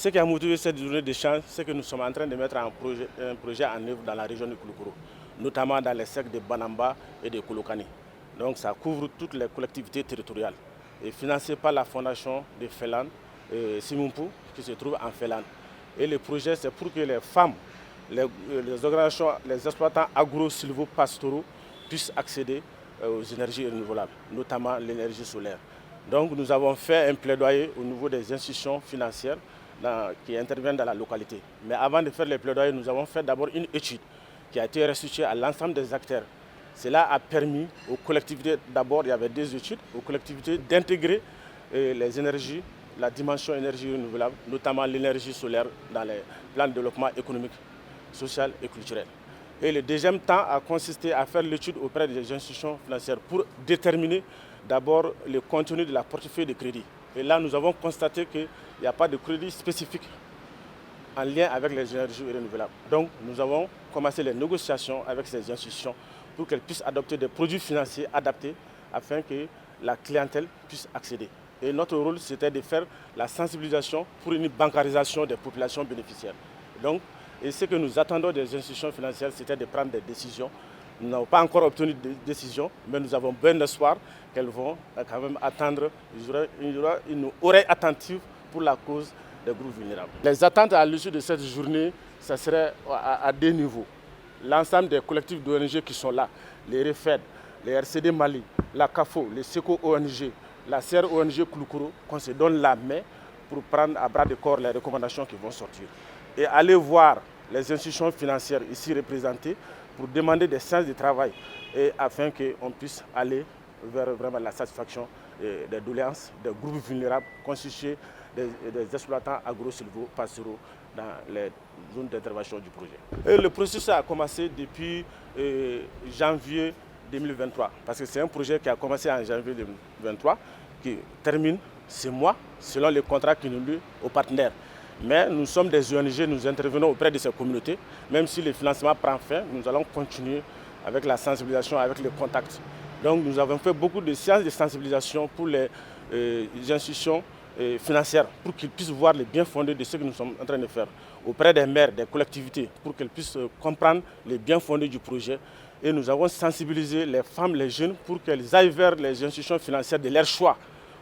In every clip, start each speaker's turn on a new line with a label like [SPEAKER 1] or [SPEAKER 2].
[SPEAKER 1] Ce qui a motivé cette journée d'échange, c'est que nous sommes en train de mettre un projet en œuvre dans la région de Koulikoro, notamment dans les cercles de Banamba et de Kolokani. Donc ça couvre toutes les collectivités territoriales et financé par la fondation de Félan, Simumpu, qui se trouve en Félan. Et le projet, c'est pour que les femmes, les organisations, les exploitants agro-silvo-pastoraux puissent accéder aux énergies renouvelables, notamment l'énergie solaire. Donc nous avons fait un plaidoyer au niveau des institutions financières qui interviennent dans la localité. Mais avant de faire les plaidoyers, nous avons fait d'abord une étude qui a été restituée à l'ensemble des acteurs. Cela a permis aux collectivités, d'abord il y avait des études, aux collectivités d'intégrer les énergies, la dimension énergie renouvelable, notamment l'énergie solaire dans les plans de développement économique, social et culturel. Et le deuxième temps a consisté à faire l'étude auprès des institutions financières pour déterminer d'abord le contenu de la portefeuille de crédit. Et là, nous avons constaté qu'il n'y a pas de crédit spécifique en lien avec les énergies renouvelables. Donc, nous avons commencé les négociations avec ces institutions pour qu'elles puissent adopter des produits financiers adaptés afin que la clientèle puisse accéder. Et notre rôle, c'était de faire la sensibilisation pour une bancarisation des populations bénéficiaires. Donc, et ce que nous attendons des institutions financières, c'était de prendre des décisions. Nous n'avons pas encore obtenu de décision, mais nous avons bon espoir qu'elles vont quand même attendre. Il y aura une oreille attentive pour la cause des groupes vulnérables. Les attentes à l'issue de cette journée, ça serait à deux niveaux. L'ensemble des collectifs d'ONG qui sont là, les REFED, les RCD Mali, la CAFO, les SECO ONG, la CR ONG Koulikoro, qu'on se donne la main pour prendre à bras de corps les recommandations qui vont sortir. Et aller voir les institutions financières ici représentées pour demander des séances de travail et afin qu'on puisse aller vers vraiment la satisfaction des doléances des groupes vulnérables constitués des exploitants agro-silvo-pastoraux dans les zones d'intervention du projet. Et le processus a commencé depuis janvier 2023, parce que c'est un projet qui a commencé en janvier 2023, qui termine ce mois selon les contrats qui nous lient aux partenaires. Mais nous sommes des ONG, nous intervenons auprès de ces communautés. Même si le financement prend fin, nous allons continuer avec la sensibilisation, avec les contacts. Donc nous avons fait beaucoup de séances de sensibilisation pour les institutions financières, pour qu'ils puissent voir les bien fondés de ce que nous sommes en train de faire. Auprès des maires, des collectivités, pour qu'elles puissent comprendre les bien fondés du projet. Et nous avons sensibilisé les femmes, les jeunes, pour qu'elles aillent vers les institutions financières de leur choix,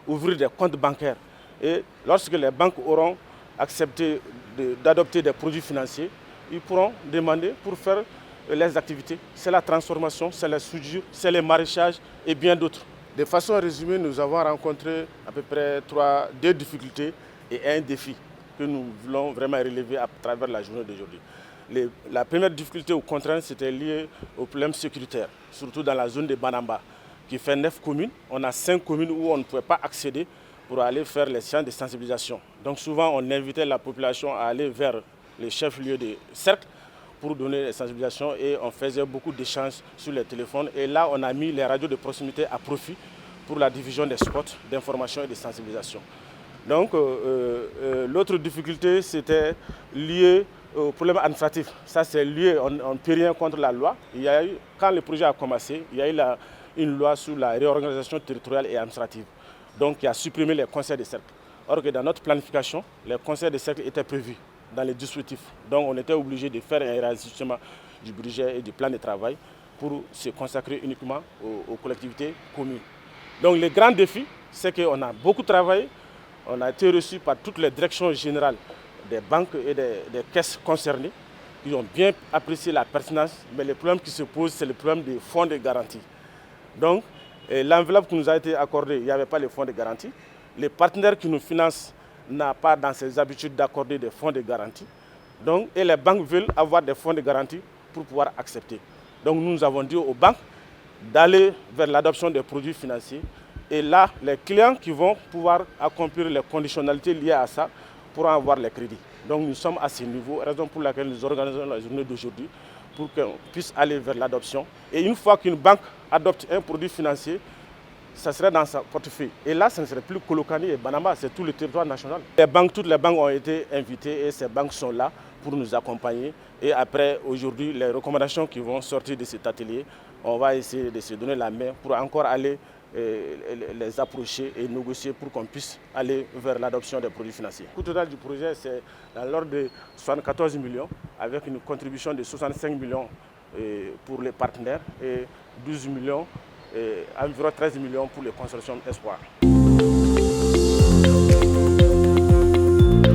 [SPEAKER 1] ouvrir des comptes bancaires. Et lorsque les banques auront accepté d'adopter des produits financiers, ils pourront demander pour faire les activités. C'est la transformation, c'est la soudure, c'est le maraîchage et bien d'autres. De façon résumée, nous avons rencontré à peu près deux difficultés et un défi que nous voulons vraiment relever à travers la journée d'aujourd'hui. La première difficulté ou contrainte, c'était lié au problème sécuritaire, surtout dans la zone de Banamba, qui fait 9 communes. On a 5 communes où on ne pouvait pas accéder pour aller faire les séances de sensibilisation. Donc souvent, on invitait la population à aller vers les chefs-lieux de cercle pour donner les sensibilisations et on faisait beaucoup d'échanges sur les téléphones. Et là, on a mis les radios de proximité à profit pour la diffusion des spots d'information et de sensibilisation. Donc l'autre difficulté, c'était lié au problème administratif. Ça, c'est lié, on ne peut rien contre la loi. Quand le projet a commencé, il y a eu une loi sur la réorganisation territoriale et administrative. Donc, qui a supprimé les conseils de cercle. Or que dans notre planification, les conseils de cercle étaient prévus dans les dispositifs. Donc, on était obligé de faire un réajustement du budget et du plan de travail pour se consacrer uniquement aux collectivités communes. Donc, le grand défi, c'est qu'on a beaucoup travaillé. On a été reçu par toutes les directions générales des banques et des caisses concernées qui ont bien apprécié la pertinence. Mais le problème qui se pose, c'est le problème des fonds de garantie. Donc, l'enveloppe qui nous a été accordée, il n'y avait pas les fonds de garantie. Les partenaires qui nous financent n'ont pas dans ses habitudes d'accorder des fonds de garantie. Donc, et les banques veulent avoir des fonds de garantie pour pouvoir accepter. Donc nous avons dit aux banques d'aller vers l'adoption des produits financiers. Et là, les clients qui vont pouvoir accomplir les conditionnalités liées à ça pourront avoir les crédits. Donc nous sommes à ce niveau, raison pour laquelle nous organisons la journée d'aujourd'hui, pour qu'on puisse aller vers l'adoption. Et une fois qu'une banque adopte un produit financier, ça serait dans sa portefeuille. Et là, ce ne serait plus Kolokani et Banamba, c'est tout le territoire national. Toutes les banques ont été invitées et ces banques sont là pour nous accompagner. Et après, aujourd'hui, les recommandations qui vont sortir de cet atelier, on va essayer de se donner la main pour encore aller les approcher et négocier pour qu'on puisse aller vers l'adoption des produits financiers. Le coût total du projet, c'est dans l'ordre de 74 millions, avec une contribution de 65 millions pour les partenaires et 12 millions, environ 13 millions pour les consortiums Espoir.